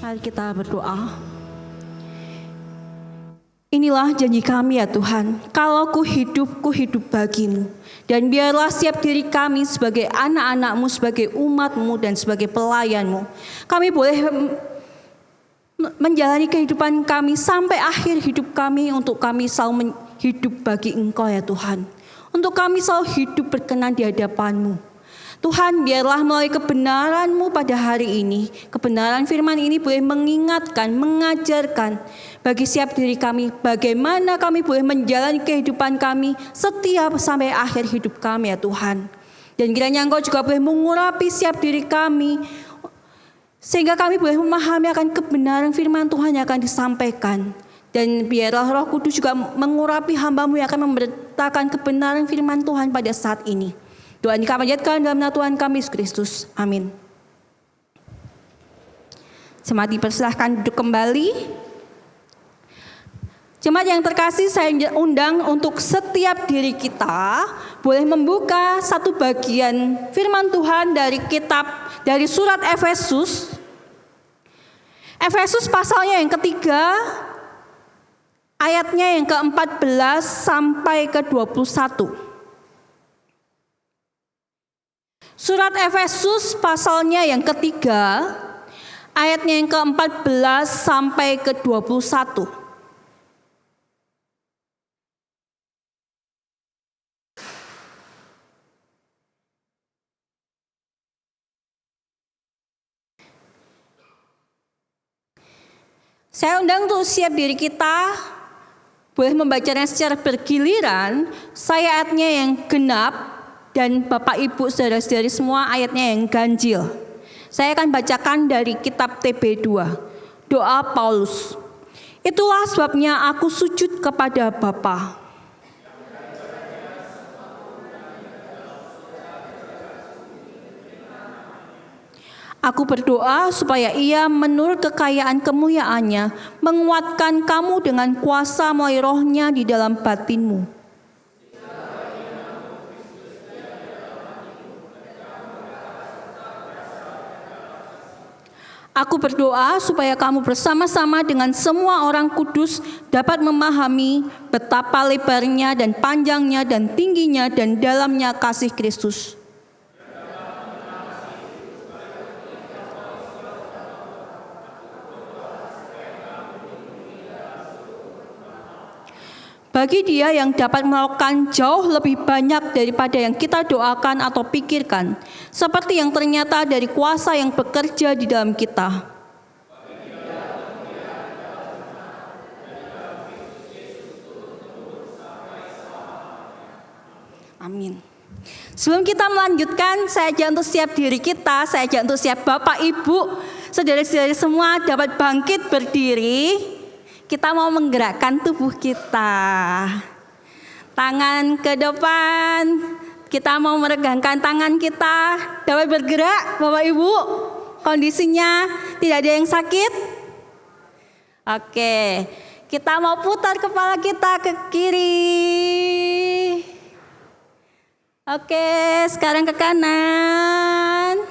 Mari kita berdoa. Inilah janji kami ya Tuhan, kalau ku hidup bagimu. Dan biarlah setiap diri kami sebagai anak-anak-Mu, sebagai umat-Mu dan sebagai pelayan-Mu, kami boleh menjalani kehidupan kami sampai akhir hidup kami untuk kami selalu hidup bagi Engkau ya Tuhan. Untuk kami selalu hidup berkenan di hadapan-Mu. Tuhan, biarlah melalui kebenaran-Mu pada hari ini, kebenaran firman ini boleh mengingatkan, mengajarkan bagi setiap diri kami, bagaimana kami boleh menjalani kehidupan kami setiap sampai akhir hidup kami ya Tuhan. Dan kiranya Engkau juga boleh mengurapi setiap diri kami, sehingga kami boleh memahami akan kebenaran firman Tuhan yang akan disampaikan. Dan biarlah Roh Kudus juga mengurapi hamba-Mu yang akan memberitakan kebenaran firman Tuhan pada saat ini. Doa ini kami panjatkan dalam nama Tuhan kami Yesus Kristus. Amin. Jemaat dipersilahkan duduk kembali. Jemaat yang terkasih, saya undang untuk setiap diri kita boleh membuka satu bagian firman Tuhan dari surat Efesus. Efesus pasalnya yang ketiga, ayatnya yang ke-14 sampai ke-21. Surat Efesus pasalnya yang ketiga, ayatnya yang ke-14 sampai ke-21. Saya undang untuk siap diri kita boleh membacanya secara bergiliran. Saya ayatnya yang genap, dan Bapak Ibu saudara-saudari semua ayatnya yang ganjil. Saya akan bacakan dari kitab TB2. Doa Paulus. Itulah sebabnya aku sujud kepada Bapa. Aku berdoa supaya Ia menurut kekayaan kemuliaannya menguatkan kamu dengan kuasa melalui Roh-Nya di dalam batinmu. Aku berdoa supaya kamu bersama-sama dengan semua orang kudus dapat memahami betapa lebarnya dan panjangnya dan tingginya dan dalamnya kasih Kristus. Bagi Dia yang dapat melakukan jauh lebih banyak daripada yang kita doakan atau pikirkan, seperti yang ternyata dari kuasa yang bekerja di dalam kita. Amin. Sebelum kita melanjutkan, saya ajak untuk siap diri kita, saya ajak untuk siap Bapak Ibu, saudara-saudari semua dapat bangkit berdiri. Kita mau menggerakkan tubuh kita. Tangan ke depan. Kita mau meregangkan tangan kita. Dapat bergerak Bapak Ibu. Kondisinya tidak ada yang sakit. Oke. Kita mau putar kepala kita ke kiri. Oke, sekarang ke kanan.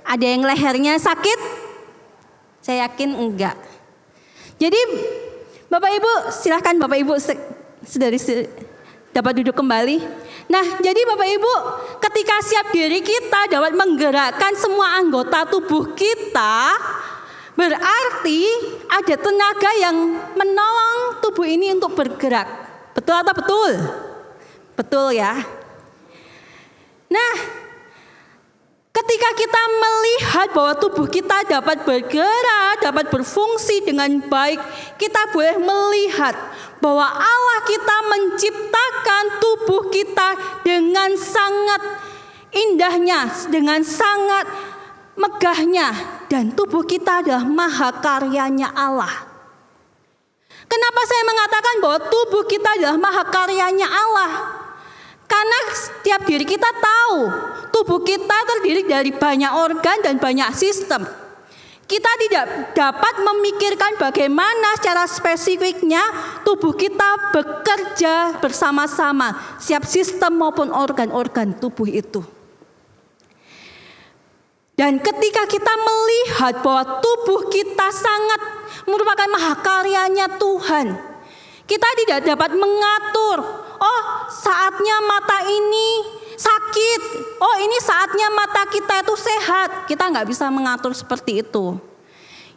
Ada yang lehernya sakit? Saya yakin enggak. Jadi Bapak Ibu, silahkan Bapak Ibu dapat duduk kembali. Nah, jadi Bapak Ibu, ketika siap diri kita dapat menggerakkan semua anggota tubuh kita, berarti ada tenaga yang menolong tubuh ini untuk bergerak. Betul atau betul? Betul ya. Nah, ketika kita melihat bahwa tubuh kita dapat bergerak, dapat berfungsi dengan baik, kita boleh melihat bahwa Allah kita menciptakan tubuh kita dengan sangat indahnya, dengan sangat megahnya, dan tubuh kita adalah mahakaryanya Allah. Kenapa saya mengatakan bahwa tubuh kita adalah mahakaryanya Allah? Karena setiap diri kita tahu tubuh kita terdiri dari banyak organ dan banyak sistem. Kita tidak dapat memikirkan bagaimana secara spesifiknya tubuh kita bekerja bersama-sama, setiap sistem maupun organ-organ tubuh itu. Dan ketika kita melihat bahwa tubuh kita sangat merupakan mahakaryanya Tuhan, kita tidak dapat mengatur, oh saatnya mata ini sakit, oh ini saatnya mata kita itu sehat. Kita nggak bisa mengatur seperti itu.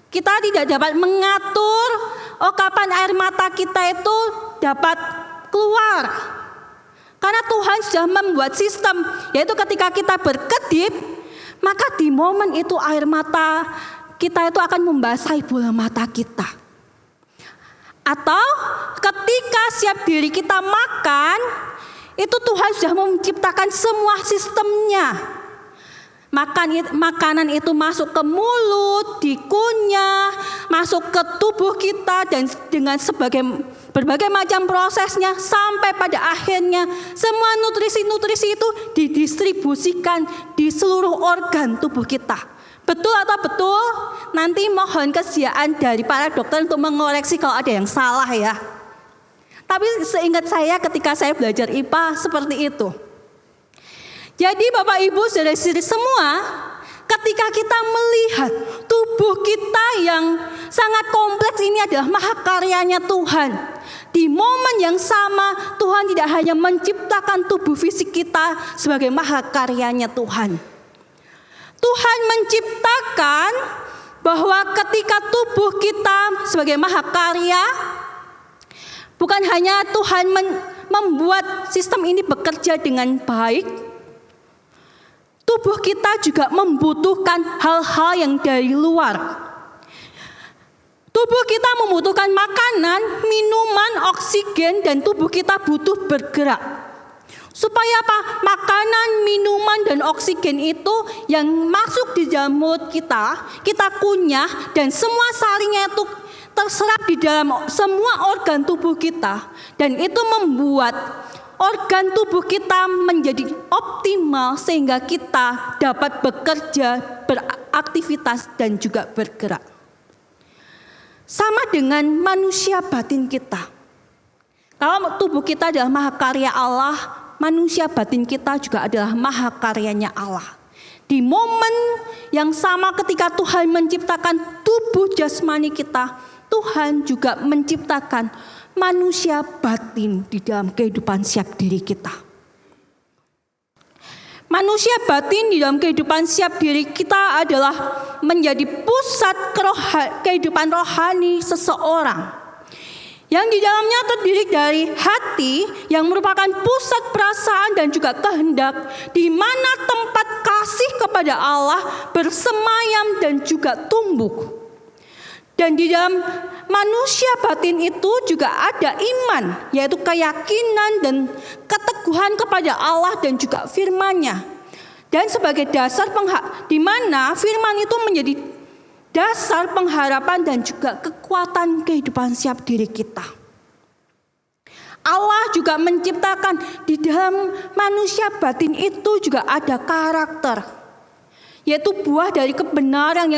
Kita tidak dapat mengatur, oh kapan air mata kita itu dapat keluar. Karena Tuhan sudah membuat sistem, yaitu ketika kita berkedip, maka di momen itu air mata kita itu akan membasahi bola mata kita. Atau ketika siap diri kita makan, itu Tuhan sudah menciptakan semua sistemnya. Makanan itu masuk ke mulut, dikunyah, masuk ke tubuh kita, dan dengan berbagai macam prosesnya sampai pada akhirnya semua nutrisi-nutrisi itu didistribusikan di seluruh organ tubuh kita. Betul atau betul? Nanti mohon kesediaan dari para dokter untuk mengoreksi kalau ada yang salah ya. Tapi seingat saya ketika saya belajar IPA seperti itu. Jadi Bapak Ibu saudara-saudari semua, ketika kita melihat tubuh kita yang sangat kompleks ini adalah mahakaryanya Tuhan. Di momen yang sama Tuhan tidak hanya menciptakan tubuh fisik kita sebagai mahakaryanya Tuhan. Tuhan menciptakan bahwa ketika tubuh kita sebagai mahakarya, bukan hanya Tuhan membuat sistem ini bekerja dengan baik, tubuh kita juga membutuhkan hal-hal yang dari luar. Tubuh kita membutuhkan makanan, minuman, oksigen, dan tubuh kita butuh bergerak. Supaya apa? Makanan, minuman, dan oksigen itu yang masuk di dalam mulut kita kunyah, dan semua saringnya itu terserap di dalam semua organ tubuh kita. Dan itu membuat organ tubuh kita menjadi optimal sehingga kita dapat bekerja, beraktivitas, dan juga bergerak. Sama dengan manusia batin kita. Kalau tubuh kita adalah mahakarya Allah, manusia batin kita juga adalah mahakaryanya Allah. Di momen yang sama ketika Tuhan menciptakan tubuh jasmani kita, Tuhan juga menciptakan manusia batin di dalam kehidupan siap diri kita. Manusia batin di dalam kehidupan siap diri kita adalah menjadi pusat kehidupan rohani seseorang. Yang di dalamnya terdiri dari hati yang merupakan pusat perasaan dan juga kehendak, di mana tempat kasih kepada Allah bersemayam dan juga tumbuh. Dan di dalam manusia batin itu juga ada iman, yaitu keyakinan dan keteguhan kepada Allah dan juga firman-Nya. Dan sebagai dasar di mana firman itu menjadi dasar pengharapan dan juga kekuatan kehidupan siap diri kita. Allah juga menciptakan di dalam manusia batin itu juga ada karakter, yaitu buah dari kebenaran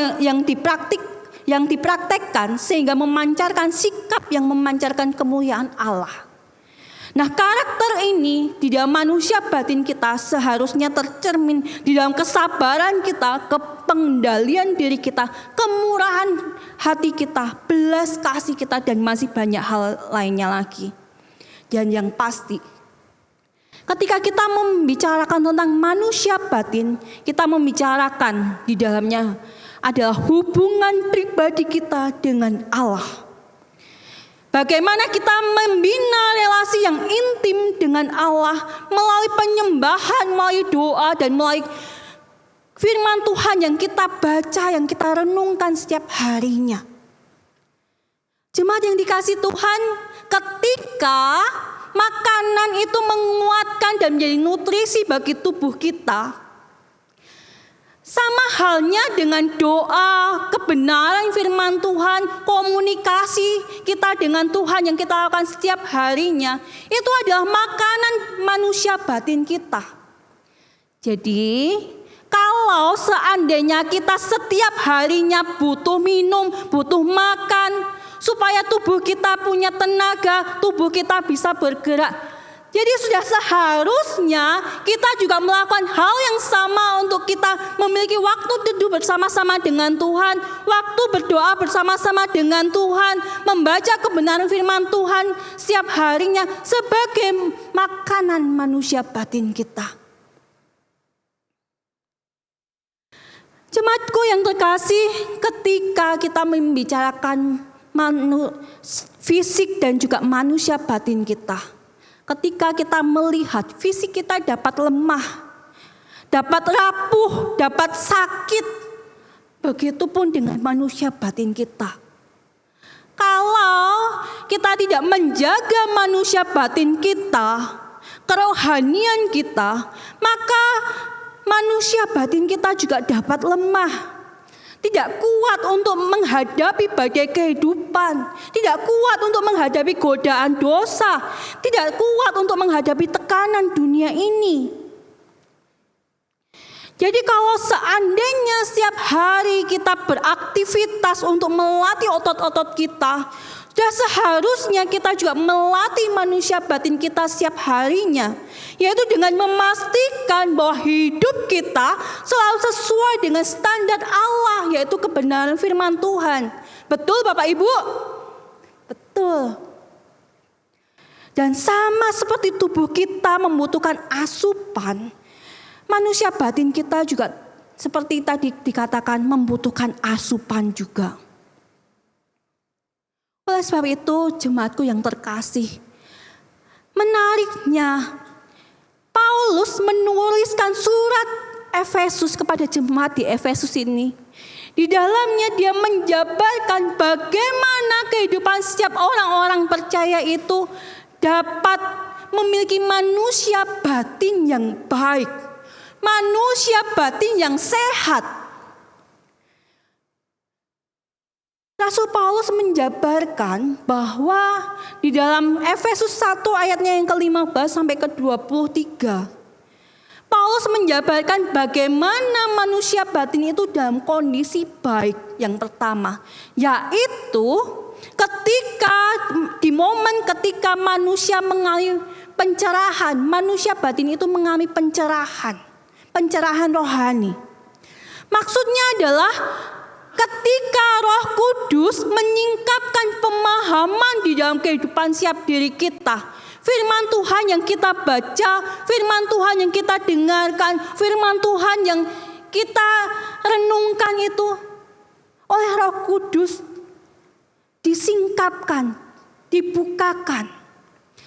yang dipraktekkan sehingga memancarkan sikap yang memancarkan kemuliaan Allah. Nah, karakter ini di dalam manusia batin kita seharusnya tercermin di dalam kesabaran kita, kepengendalian diri kita, kemurahan hati kita, belas kasih kita, dan masih banyak hal lainnya lagi. Dan yang pasti, ketika kita membicarakan tentang manusia batin, kita membicarakan di dalamnya adalah hubungan pribadi kita dengan Allah. Bagaimana kita membina relasi yang intim dengan Allah melalui penyembahan, melalui doa, dan melalui firman Tuhan yang kita baca, yang kita renungkan setiap harinya. Jemaat yang dikasihi Tuhan, ketika makanan itu menguatkan dan menjadi nutrisi bagi tubuh kita, sama halnya dengan doa, kebenaran firman Tuhan, komunikasi kita dengan Tuhan yang kita lakukan setiap harinya, itu adalah makanan manusia batin kita. Jadi, kalau seandainya kita setiap harinya butuh minum, butuh makan, supaya tubuh kita punya tenaga, tubuh kita bisa bergerak, Jadi sudah seharusnya kita juga melakukan hal yang sama untuk kita memiliki waktu teduh bersama-sama dengan Tuhan, waktu berdoa bersama-sama dengan Tuhan, membaca kebenaran firman Tuhan setiap harinya sebagai makanan manusia batin kita. Jemaatku yang terkasih, ketika kita membicarakan fisik dan juga manusia batin kita, ketika kita melihat fisik kita dapat lemah, dapat rapuh, dapat sakit, begitupun dengan manusia batin kita. Kalau kita tidak menjaga manusia batin kita, kerohanian kita, maka manusia batin kita juga dapat lemah. Tidak kuat untuk menghadapi badai kehidupan, tidak kuat untuk menghadapi godaan dosa, tidak kuat untuk menghadapi tekanan dunia ini. Jadi kalau seandainya setiap hari kita beraktivitas untuk melatih otot-otot kita, sudah seharusnya kita juga melatih manusia batin kita setiap harinya, yaitu dengan memastikan bahwa hidup kita selalu sesuai dengan standar Allah, yaitu kebenaran firman Tuhan. Betul Bapak Ibu? Betul. Dan sama seperti tubuh kita membutuhkan asupan, manusia batin kita juga seperti tadi dikatakan membutuhkan asupan juga. Oleh sebab itu, jemaatku yang terkasih, menariknya Paulus menuliskan surat Efesus kepada jemaat di Efesus ini. Di dalamnya dia menjabarkan bagaimana kehidupan setiap orang-orang percaya itu dapat memiliki manusia batin yang baik, manusia batin yang sehat. Rasul Paulus menjabarkan bahwa di dalam Efesus 1 ayatnya yang ke-15 sampai ke-23, Paulus menjabarkan bagaimana manusia batin itu dalam kondisi baik. Yang pertama, yaitu di momen ketika manusia mengalami pencerahan, manusia batin itu mengalami pencerahan rohani. Maksudnya adalah ketika Roh Kudus menyingkapkan pemahaman di dalam kehidupan setiap diri kita, firman Tuhan yang kita baca, firman Tuhan yang kita dengarkan, firman Tuhan yang kita renungkan itu oleh Roh Kudus disingkapkan, dibukakan,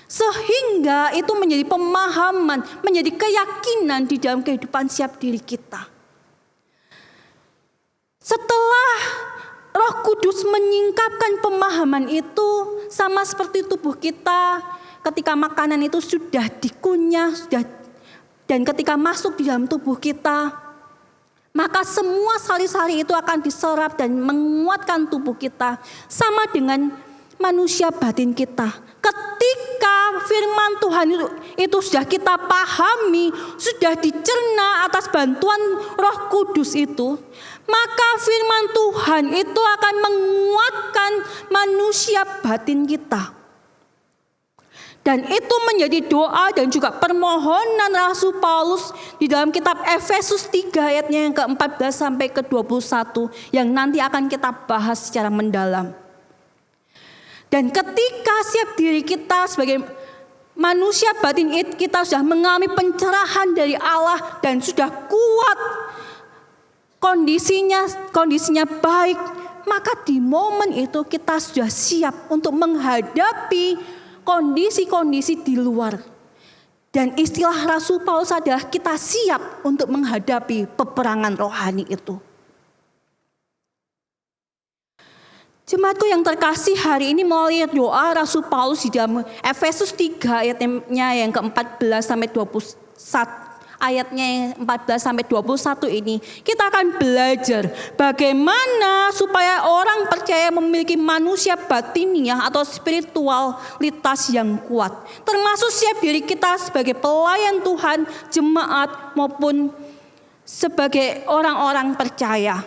sehingga itu menjadi pemahaman, menjadi keyakinan di dalam kehidupan setiap diri kita. Setelah Roh Kudus menyingkapkan pemahaman itu, sama seperti tubuh kita, ketika makanan itu sudah dikunyah, dan ketika masuk di dalam tubuh kita, maka semua sari-sari itu akan diserap dan menguatkan tubuh kita. Sama dengan manusia batin kita. Ketika firman Tuhan itu sudah kita pahami, sudah dicerna atas bantuan Roh Kudus itu, maka firman Tuhan itu akan menguatkan manusia batin kita. Dan itu menjadi doa dan juga permohonan Rasul Paulus di dalam kitab Efesus 3 ayatnya yang ke-14 sampai ke-21 yang nanti akan kita bahas secara mendalam. Dan ketika setiap diri kita sebagai manusia batin kita sudah mengalami pencerahan dari Allah dan sudah kuat, kondisinya baik, maka di momen itu kita sudah siap untuk menghadapi kondisi-kondisi di luar. Dan istilah Rasul Paulus adalah kita siap untuk menghadapi peperangan rohani itu. Jemaatku yang terkasih, hari ini melalui doa Rasul Paulus di dalam Efesus 3 ayatnya yang ke-14 sampai 21, ayatnya yang 14 sampai 21 ini, kita akan belajar bagaimana supaya orang percaya memiliki manusia batiniah atau spiritualitas yang kuat. Termasuk siap diri kita sebagai pelayan Tuhan, jemaat maupun sebagai orang-orang percaya.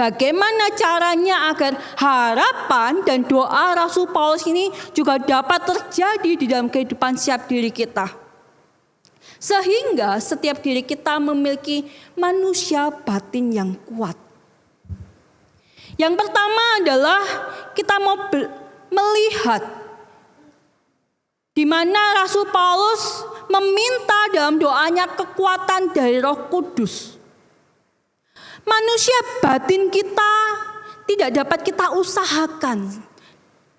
Bagaimana caranya agar harapan dan doa Rasul Paulus ini juga dapat terjadi di dalam kehidupan setiap diri kita. Sehingga setiap diri kita memiliki manusia batin yang kuat. Yang pertama adalah kita mau melihat di mana Rasul Paulus meminta dalam doanya kekuatan dari Roh Kudus. Manusia batin kita tidak dapat kita usahakan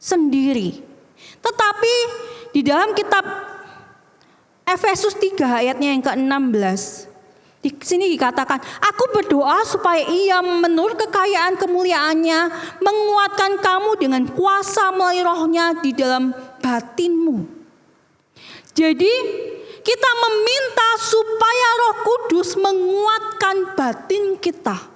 sendiri. Tetapi di dalam kitab Efesus 3 ayatnya yang ke-16. Di sini dikatakan, aku berdoa supaya ia menurut kekayaan kemuliaannya menguatkan kamu dengan kuasa melalui rohnya di dalam batinmu. Jadi kita meminta supaya Roh Kudus menguatkan batin kita.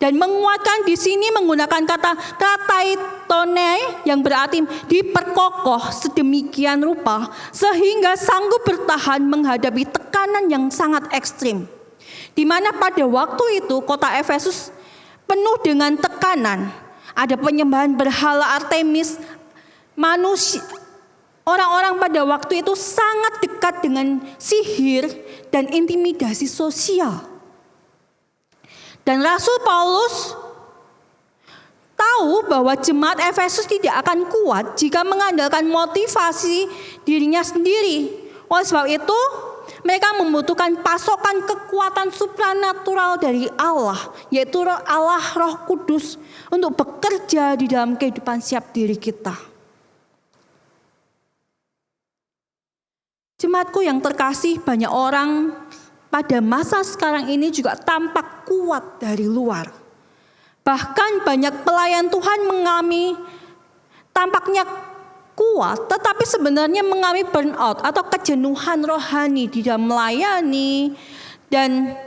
Dan menguatkan di sini menggunakan kata krataitonei yang berarti diperkokoh sedemikian rupa sehingga sanggup bertahan menghadapi tekanan yang sangat ekstrim. Di mana pada waktu itu kota Efesus penuh dengan tekanan. Ada penyembahan berhala Artemis. Orang-orang pada waktu itu sangat dekat dengan sihir dan intimidasi sosial. Dan Rasul Paulus tahu bahwa jemaat Efesus tidak akan kuat jika mengandalkan motivasi dirinya sendiri. Oleh sebab itu, mereka membutuhkan pasokan kekuatan supranatural dari Allah, yaitu Allah Roh Kudus untuk bekerja di dalam kehidupan setiap diri kita. Jemaatku yang terkasih, banyak orang pada masa sekarang ini juga tampak kuat dari luar. Bahkan banyak pelayan Tuhan mengalami tampaknya kuat, tetapi sebenarnya mengalami burnout atau kejenuhan rohani di dalam melayani. Dan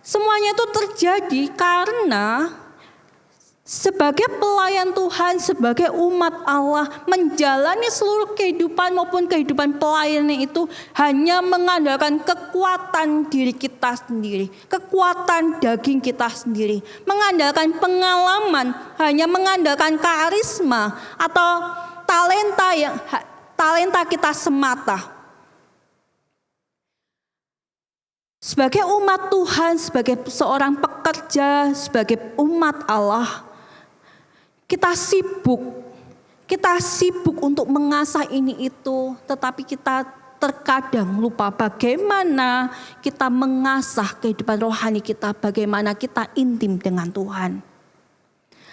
semuanya itu terjadi karena sebagai pelayan Tuhan, sebagai umat Allah, menjalani seluruh kehidupan maupun kehidupan pelayanan itu hanya mengandalkan kekuatan diri kita sendiri, kekuatan daging kita sendiri, mengandalkan pengalaman, hanya mengandalkan karisma atau talenta kita semata. Sebagai umat Tuhan, sebagai seorang pekerja, sebagai umat Allah, kita sibuk untuk mengasah ini itu, tetapi kita terkadang lupa bagaimana kita mengasah kehidupan rohani kita, bagaimana kita intim dengan Tuhan.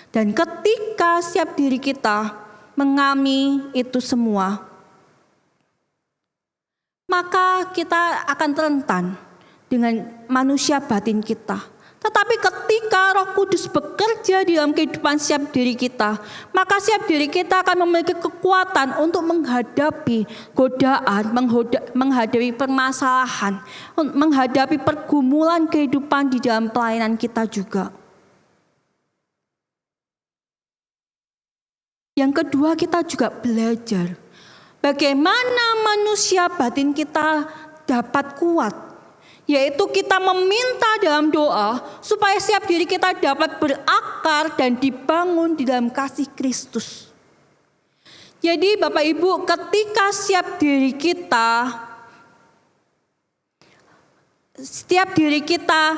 Dan ketika setiap diri kita mengalami itu semua, maka kita akan rentan dengan manusia batin kita. Tetapi ketika Roh Kudus bekerja di dalam kehidupan setiap diri kita, maka setiap diri kita akan memiliki kekuatan untuk menghadapi godaan, menghadapi permasalahan, menghadapi pergumulan kehidupan di dalam pelayanan kita juga. Yang kedua, kita juga belajar bagaimana manusia batin kita dapat kuat. Yaitu kita meminta dalam doa supaya setiap diri kita dapat berakar dan dibangun di dalam kasih Kristus. Jadi Bapak Ibu, ketika setiap diri kita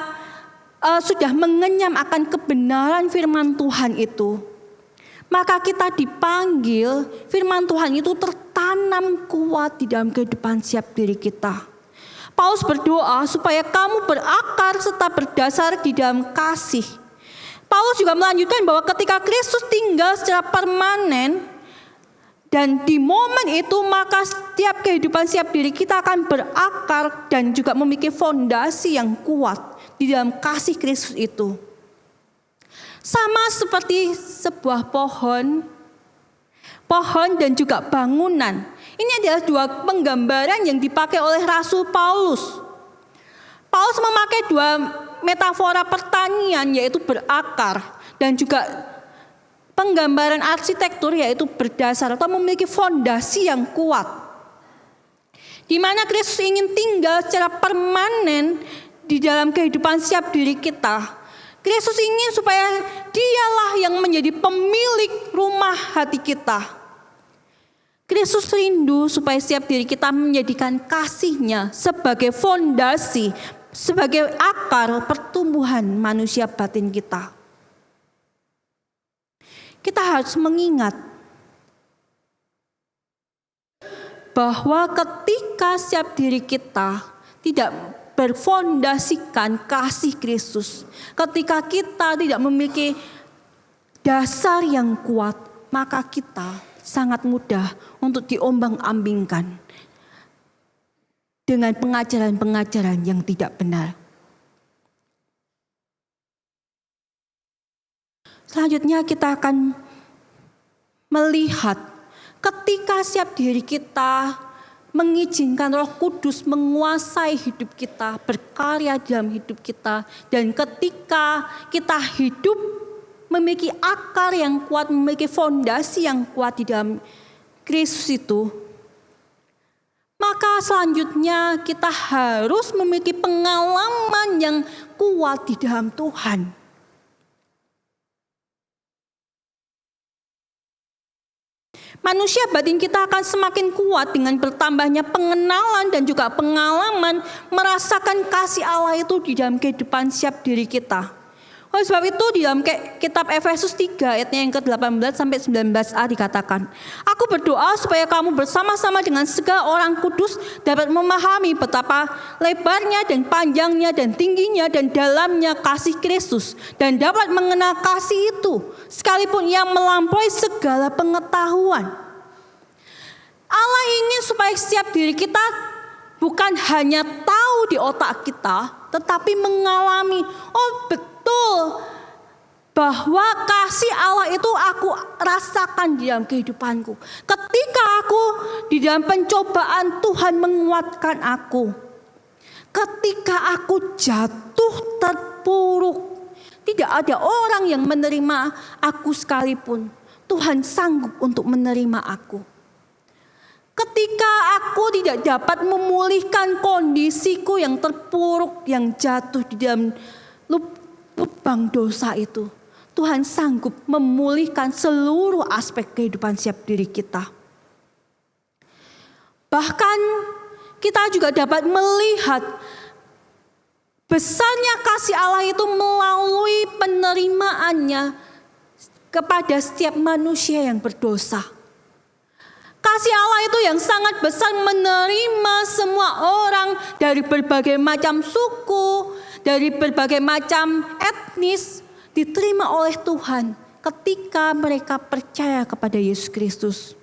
sudah mengenyam akan kebenaran firman Tuhan itu, maka kita dipanggil firman Tuhan itu tertanam kuat di dalam kehidupan setiap diri kita. Paulus berdoa supaya kamu berakar serta berdasar di dalam kasih. Paulus juga melanjutkan bahwa ketika Kristus tinggal secara permanen dan di momen itu, maka setiap kehidupan setiap diri kita akan berakar dan juga memiliki fondasi yang kuat di dalam kasih Kristus itu. Sama seperti sebuah pohon dan juga bangunan. Ini adalah dua penggambaran yang dipakai oleh Rasul Paulus. Paulus memakai dua metafora pertanian, yaitu berakar, dan juga penggambaran arsitektur, yaitu berdasar atau memiliki fondasi yang kuat. Di mana Kristus ingin tinggal secara permanen di dalam kehidupan setiap diri kita. Kristus ingin supaya dialah yang menjadi pemilik rumah hati kita. Kristus rindu supaya setiap diri kita menjadikan kasih-Nya sebagai fondasi, sebagai akar pertumbuhan manusia batin kita. Kita harus mengingat bahwa ketika setiap diri kita tidak berfondasikan kasih Kristus, ketika kita tidak memiliki dasar yang kuat, maka kita sangat mudah untuk diombang-ambingkan dengan pengajaran-pengajaran yang tidak benar. Selanjutnya kita akan melihat ketika setiap diri kita mengizinkan Roh Kudus menguasai hidup kita, berkarya dalam hidup kita, dan ketika kita hidup memiliki akar yang kuat, memiliki fondasi yang kuat di dalam Kristus itu, maka selanjutnya kita harus memiliki pengalaman yang kuat di dalam Tuhan. Manusia batin kita akan semakin kuat dengan bertambahnya pengenalan dan juga pengalaman merasakan kasih Allah itu di dalam kehidupan setiap diri kita. Oleh sebab itu di dalam kitab Efesus 3 ayatnya yang ke-18 sampai 19a dikatakan, "Aku berdoa supaya kamu bersama-sama dengan segala orang kudus dapat memahami betapa lebarnya dan panjangnya dan tingginya dan dalamnya kasih Kristus, dan dapat mengenal kasih itu sekalipun ia melampaui segala pengetahuan." Allah ingin supaya setiap diri kita bukan hanya tahu di otak kita, tetapi mengalami, oh betul bahwa kasih Allah itu aku rasakan di dalam kehidupanku. Ketika aku di dalam pencobaan, Tuhan menguatkan aku. Ketika aku jatuh terpuruk, tidak ada orang yang menerima aku sekalipun. Tuhan sanggup untuk menerima aku. Ketika aku tidak dapat memulihkan kondisiku yang terpuruk, yang jatuh di dalam lubang dosa itu, Tuhan sanggup memulihkan seluruh aspek kehidupan setiap diri kita. Bahkan kita juga dapat melihat besarnya kasih Allah itu melalui penerimaannya kepada setiap manusia yang berdosa. Kasih Allah itu yang sangat besar menerima semua orang dari berbagai macam suku, dari berbagai macam etnis, diterima oleh Tuhan ketika mereka percaya kepada Yesus Kristus.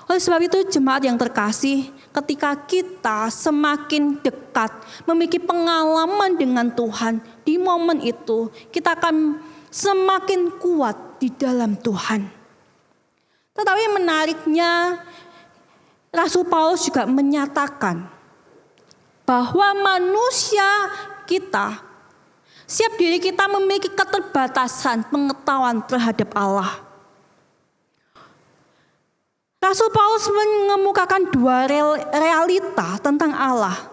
Oleh sebab itu jemaat yang terkasih, ketika kita semakin dekat, memiliki pengalaman dengan Tuhan, di momen itu kita akan semakin kuat di dalam Tuhan. Tetapi menariknya, Rasul Paulus juga menyatakan bahwa manusia kita, setiap diri kita memiliki keterbatasan pengetahuan terhadap Allah. Rasul Paulus mengemukakan dua realita tentang Allah.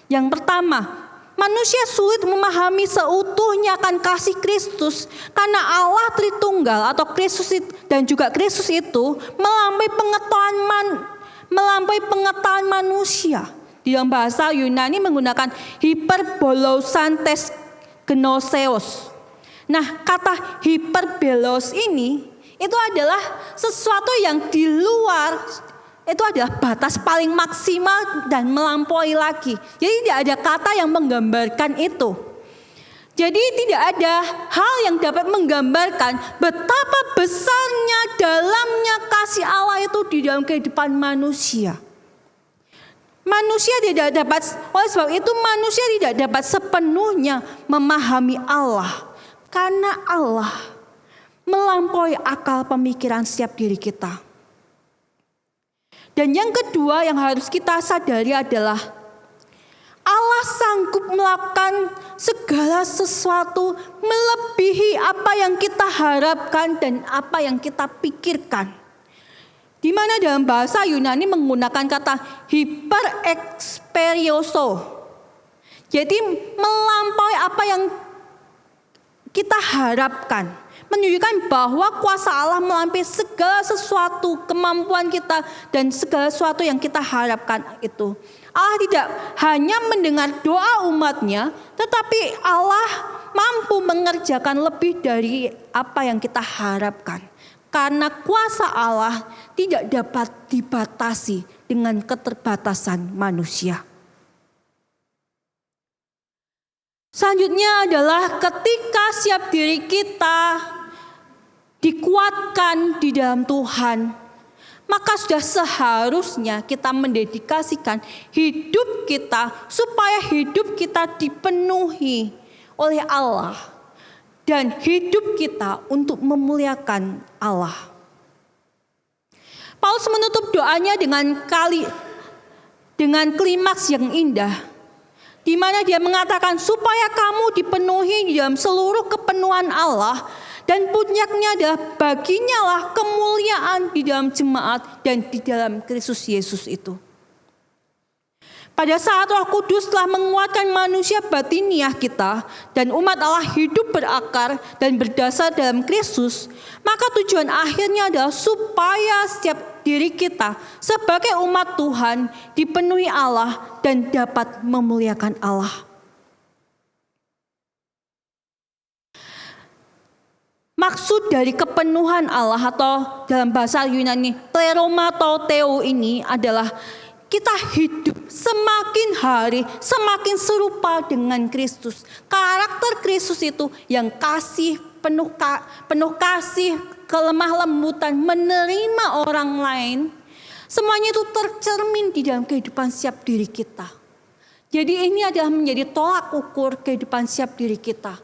Yang pertama, manusia sulit memahami seutuhnya akan kasih Kristus karena Allah Tritunggal atau Kristus dan juga Kristus itu melampaui pengetahuan manusia. Di dalam bahasa Yunani menggunakan hyperbolosantes gnoseos. Nah, kata hyperbolos ini itu adalah sesuatu yang di luar, itu adalah batas paling maksimal dan melampaui lagi. Jadi tidak ada kata yang menggambarkan itu. Jadi tidak ada hal yang dapat menggambarkan betapa besarnya dalamnya kasih Allah itu di dalam kehidupan manusia. Manusia tidak dapat, oleh sebab itu manusia tidak dapat sepenuhnya memahami Allah. Karena Allah melampaui akal pemikiran setiap diri kita. Dan yang kedua yang harus kita sadari adalah Allah sanggup melakukan segala sesuatu melebihi apa yang kita harapkan dan apa yang kita pikirkan. Di mana dalam bahasa Yunani menggunakan kata hyperexperioso. Jadi melampaui apa yang kita harapkan. Menunjukkan bahwa kuasa Allah melampaui segala sesuatu, kemampuan kita dan segala sesuatu yang kita harapkan itu. Allah tidak hanya mendengar doa umatnya, tetapi Allah mampu mengerjakan lebih dari apa yang kita harapkan. Karena kuasa Allah tidak dapat dibatasi dengan keterbatasan manusia. Selanjutnya adalah ketika siap diri kita dikuatkan di dalam Tuhan, maka sudah seharusnya kita mendedikasikan hidup kita supaya hidup kita dipenuhi oleh Allah. Dan hidup kita untuk memuliakan Allah. Paulus menutup doanya dengan klimaks yang indah, di mana dia mengatakan supaya kamu dipenuhi di dalam seluruh kepenuhan Allah, dan puncaknya adalah baginya lah kemuliaan di dalam jemaat dan di dalam Kristus Yesus itu. Pada saat Roh Kudus telah menguatkan manusia batiniah kita dan umat Allah hidup berakar dan berdasar dalam Kristus, maka tujuan akhirnya adalah supaya setiap diri kita sebagai umat Tuhan dipenuhi Allah dan dapat memuliakan Allah. Maksud dari kepenuhan Allah atau dalam bahasa Yunani pleroma atau theo ini adalah kita hidup semakin hari semakin serupa dengan Kristus. Karakter Kristus itu yang kasih, penuh kasih, kelemah lembutan, menerima orang lain. Semuanya itu tercermin di dalam kehidupan siap diri kita. Jadi ini adalah menjadi tolak ukur kehidupan siap diri kita.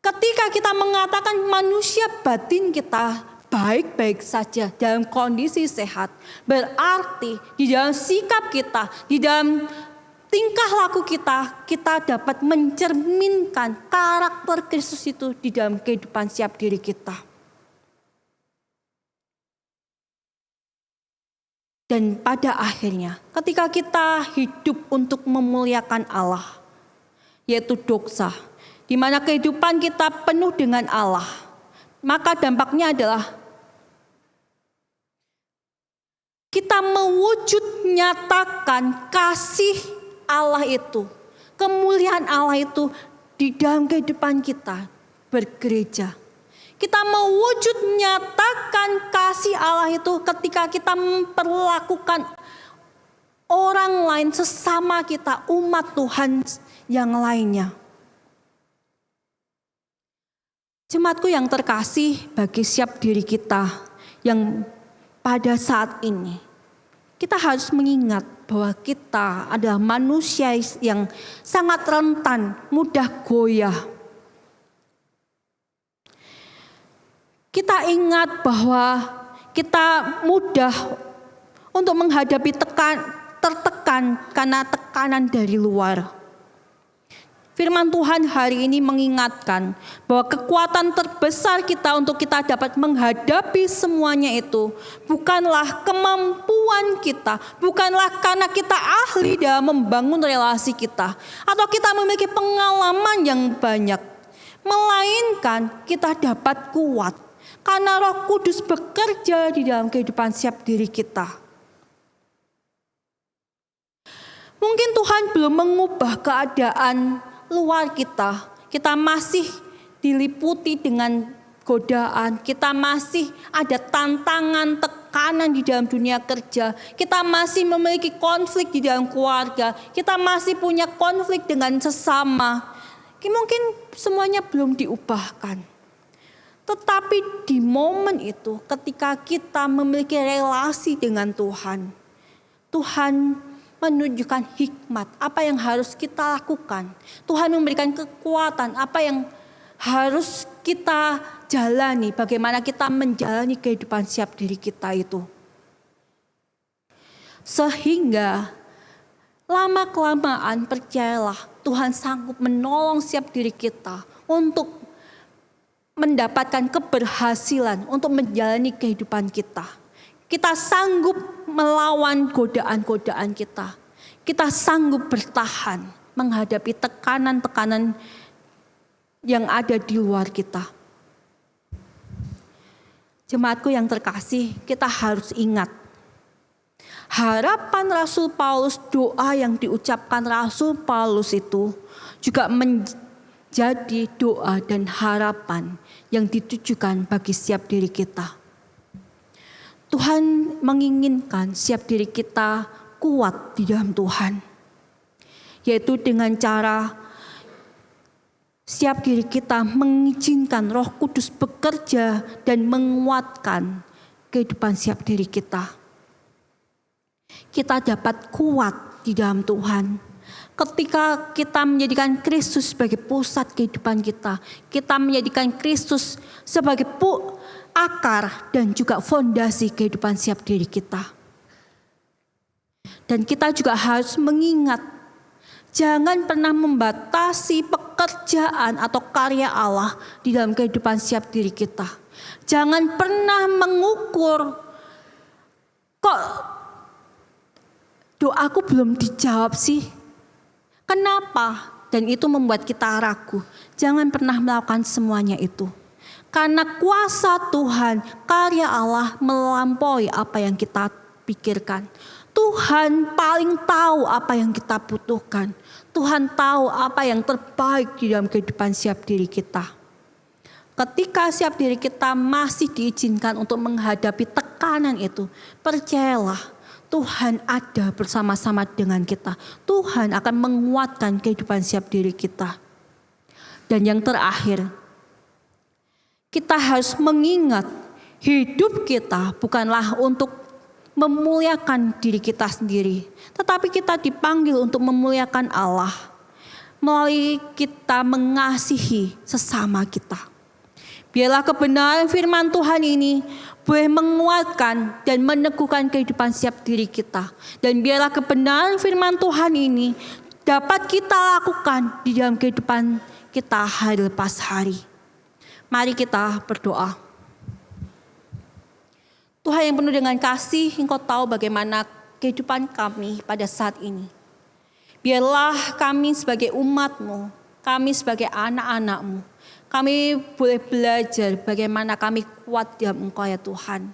Ketika kita mengatakan manusia batin kita baik-baik saja dalam kondisi sehat, berarti di dalam sikap kita, di dalam tingkah laku kita, kita dapat mencerminkan karakter Kristus itu di dalam kehidupan siap diri kita. Dan pada akhirnya, ketika kita hidup untuk memuliakan Allah, yaitu doxa, di mana kehidupan kita penuh dengan Allah, maka dampaknya adalah kita mewujud nyatakan kasih Allah itu, kemuliaan Allah itu di dalam kehidupan kita bergereja. Kita mewujud nyatakan kasih Allah itu ketika kita memperlakukan orang lain sesama kita, umat Tuhan yang lainnya. Jemaatku yang terkasih, bagi siap diri kita yang pada saat ini, kita harus mengingat bahwa kita adalah manusia yang sangat rentan, mudah goyah. Kita ingat bahwa kita mudah untuk menghadapi tertekan karena tekanan dari luar. Firman Tuhan hari ini mengingatkan bahwa kekuatan terbesar kita untuk kita dapat menghadapi semuanya itu bukanlah kemampuan kita, bukanlah karena kita ahli dalam membangun relasi kita, atau kita memiliki pengalaman yang banyak, melainkan kita dapat kuat karena Roh Kudus bekerja di dalam kehidupan siap diri kita. Mungkin Tuhan belum mengubah keadaan luar kita masih diliputi dengan godaan, kita masih ada tantangan, tekanan di dalam dunia kerja, kita masih memiliki konflik di dalam keluarga, kita masih punya konflik dengan sesama. Mungkin semuanya belum diubahkan. Tetapi di momen itu ketika kita memiliki relasi dengan Tuhan, Tuhan menunjukkan hikmat, apa yang harus kita lakukan. Tuhan memberikan kekuatan, apa yang harus kita jalani, bagaimana kita menjalani kehidupan siap diri kita itu. Sehingga lama-kelamaan percayalah Tuhan sanggup menolong siap diri kita untuk mendapatkan keberhasilan, untuk menjalani kehidupan kita. Kita sanggup melawan godaan-godaan kita. Kita sanggup bertahan menghadapi tekanan-tekanan yang ada di luar kita. Jemaatku yang terkasih, kita harus ingat. Harapan Rasul Paulus, doa yang diucapkan Rasul Paulus itu juga menjadi doa dan harapan yang ditujukan bagi setiap diri kita. Tuhan menginginkan setiap diri kita kuat di dalam Tuhan. Yaitu dengan cara setiap diri kita mengizinkan Roh Kudus bekerja dan menguatkan kehidupan setiap diri kita. Kita dapat kuat di dalam Tuhan. Ketika kita menjadikan Kristus sebagai pusat kehidupan kita. Kita menjadikan Kristus sebagai akar dan juga fondasi kehidupan setiap diri kita. Dan kita juga harus mengingat, jangan pernah membatasi pekerjaan atau karya Allah di dalam kehidupan setiap diri kita. Jangan pernah mengukur, kok doaku belum dijawab sih? Kenapa? Dan itu membuat kita ragu. Jangan pernah melakukan semuanya itu. Karena kuasa Tuhan, karya Allah melampaui apa yang kita pikirkan. Tuhan paling tahu apa yang kita butuhkan. Tuhan tahu apa yang terbaik di dalam kehidupan setiap diri kita. Ketika setiap diri kita masih diizinkan untuk menghadapi tekanan itu, percayalah Tuhan ada bersama-sama dengan kita. Tuhan akan menguatkan kehidupan setiap diri kita. Dan yang terakhir, kita harus mengingat hidup kita bukanlah untuk memuliakan diri kita sendiri, tetapi kita dipanggil untuk memuliakan Allah melalui kita mengasihi sesama kita. Biarlah kebenaran firman Tuhan ini boleh menguatkan dan meneguhkan kehidupan setiap diri kita. Dan biarlah kebenaran firman Tuhan ini dapat kita lakukan di dalam kehidupan kita hari lepas hari. Mari kita berdoa. Tuhan yang penuh dengan kasih, Engkau tahu bagaimana kehidupan kami pada saat ini. Biarlah kami sebagai umat-Mu, kami sebagai anak-anak-Mu, kami boleh belajar bagaimana kami kuat dalam Engkau ya Tuhan.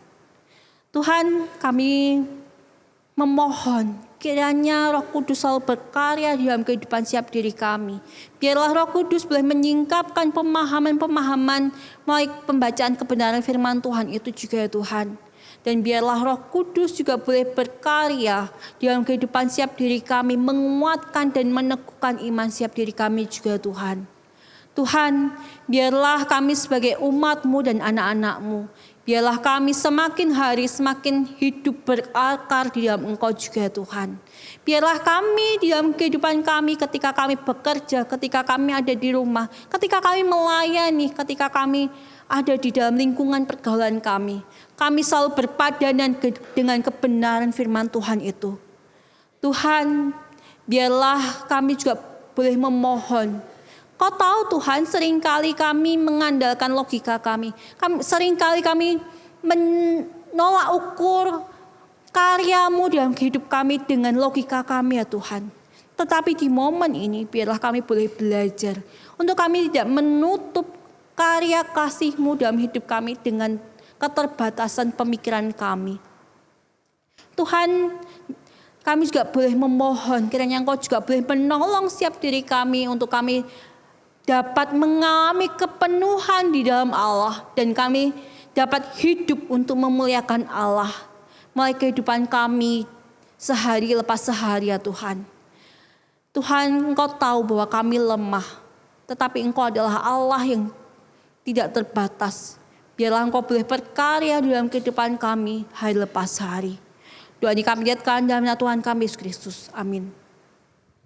Tuhan, kami memohon kiranya Roh Kudus selalu berkarya di dalam kehidupan setiap diri kami. Biarlah Roh Kudus boleh menyingkapkan pemahaman-pemahaman melalui pembacaan kebenaran firman Tuhan itu juga ya Tuhan. Dan biarlah Roh Kudus juga boleh berkarya di dalam kehidupan setiap diri kami, menguatkan dan meneguhkan iman setiap diri kami juga Tuhan. Tuhan, biarlah kami sebagai umat-Mu dan anak-anak-Mu, biarlah kami semakin hari semakin hidup berakar di dalam Engkau juga Tuhan. Biarlah kami di dalam kehidupan kami ketika kami bekerja, ketika kami ada di rumah, ketika kami melayani, ketika kami ada di dalam lingkungan pergaulan kami selalu berpadanan dengan kebenaran firman Tuhan itu. Tuhan, biarlah kami juga boleh memohon. Kau tahu Tuhan, seringkali kami mengandalkan logika kami. Seringkali kami menolak ukur karya-Mu dalam hidup kami dengan logika kami ya Tuhan. Tetapi di momen ini biarlah kami boleh belajar untuk kami tidak menutup karya kasih-Mu dalam hidup kami dengan keterbatasan pemikiran kami. Tuhan, kami juga boleh memohon kiranya Engkau juga boleh menolong setiap diri kami untuk kami dapat mengalami kepenuhan di dalam Allah dan kami dapat hidup untuk memuliakan Allah melalui kehidupan kami sehari lepas sehari ya Tuhan. Tuhan, Engkau tahu bahwa kami lemah, tetapi Engkau adalah Allah yang tidak terbatas. Biarlah Engkau boleh berkarya dalam kehidupan kami hari lepas hari. Doa ini kami lihatkan dalam nama Tuhan kami Yesus Kristus. Amin.